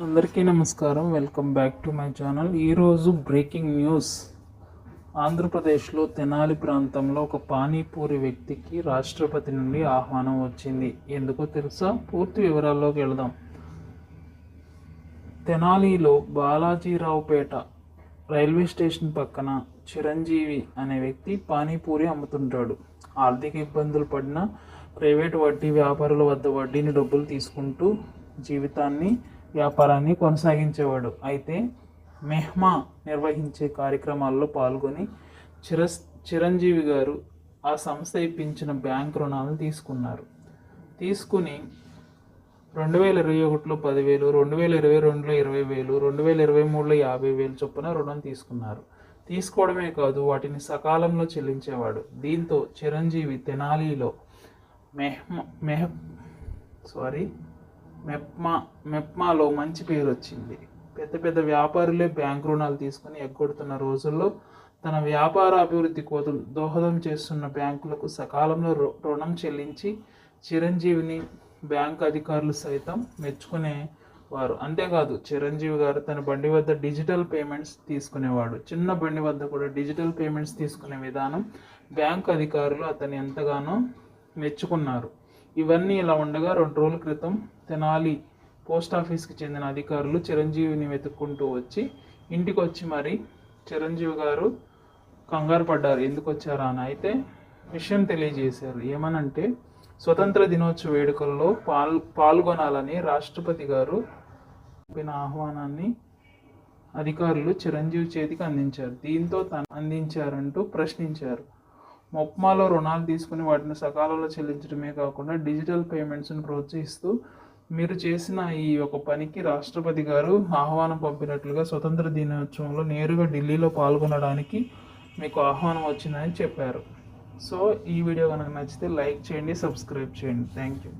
అందరికీ నమస్కారం. Welcome back to my channel. ఈరోజు బ్రేకింగ్ న్యూస్. ఆంధ్రప్రదేశ్లో తెనాలి ప్రాంతంలో ఒక పానీపూరి వ్యక్తికి రాష్ట్రపతి నుండి ఆహ్వానం వచ్చింది. ఎందుకో తెలుసా? పూర్తి వివరాల్లోకి వెళదాం. తెనాలిలో బాలాజీరావుపేట రైల్వే స్టేషన్ పక్కన చిరంజీవి అనే వ్యక్తి పానీపూరి అమ్ముతుంటాడు. ఆర్థిక ఇబ్బందులు పడిన ప్రైవేటు వడ్డీ వ్యాపారుల వద్ద వడ్డీని డబ్బులు తీసుకుంటూ వ్యాపారాన్ని కొనసాగించేవాడు. అయితే మెహ్మా నిర్వహించే కార్యక్రమాల్లో పాల్గొని చిరంజీవి గారు ఆ సంస్థ ఇప్పించిన బ్యాంక్ రుణాలను తీసుకుని 2021లో 10,000, 2022లో 20,000, 2023లో 50,000 చొప్పున రుణం తీసుకున్నారు. తీసుకోవడమే కాదు, వాటిని సకాలంలో చెల్లించేవాడు. దీంతో చిరంజీవి తెనాలిలో మెప్మాలో మంచి పేరు వచ్చింది. పెద్ద పెద్ద వ్యాపారులే బ్యాంక్ రుణాలు తీసుకుని ఎగ్గొడుతున్న రోజుల్లో తన వ్యాపార అభివృద్ధి కోసం దోహదం చేస్తున్న బ్యాంకులకు సకాలంలో రుణం చెల్లించి చిరంజీవిని బ్యాంక్ అధికారులు సైతం మెచ్చుకునేవారు. అంతేకాదు, చిరంజీవి గారు తన బండి వద్ద డిజిటల్ పేమెంట్స్ తీసుకునేవాడు. చిన్న బండి వద్ద కూడా డిజిటల్ పేమెంట్స్ తీసుకునే విధానం బ్యాంక్ అధికారులు అతన్ని ఎంతగానో మెచ్చుకున్నారు. ఇవన్నీ ఇలా ఉండగా 2 రోజుల క్రితం తెనాలి పోస్ట్ ఆఫీస్కి చెందిన అధికారులు చిరంజీవిని వెతుక్కుంటూ వచ్చి ఇంటికి వచ్చి మరి చిరంజీవి గారు కంగారు పడ్డారు. ఎందుకు వచ్చారా అని. అయితే విషయం తెలియజేశారు. ఏమనంటే, స్వతంత్ర దినోత్సవ వేడుకల్లో పాల్గొనాలని రాష్ట్రపతి గారు పంపిన ఆహ్వానాన్ని అధికారులు చిరంజీవి చేతికి అందించారు. దీంతో తను అందించారంటూ ప్రశ్నించారు. మెప్మాలో రుణాలు తీసుకుని వాటిని సకాలంలో చెల్లించడమే కాకుండా డిజిటల్ పేమెంట్స్ను ప్రోత్సహిస్తూ మీరు చేసిన ఈ ఒక పనికి రాష్ట్రపతి గారు ఆహ్వానం పంపినట్లుగా స్వతంత్ర దినోత్సవంలో నేరుగా ఢిల్లీలో పాల్గొనడానికి మీకు ఆహ్వానం వచ్చిందని చెప్పారు. సో ఈ వీడియో కనుక నచ్చితే లైక్ చేయండి, సబ్స్క్రైబ్ చేయండి. Thank you.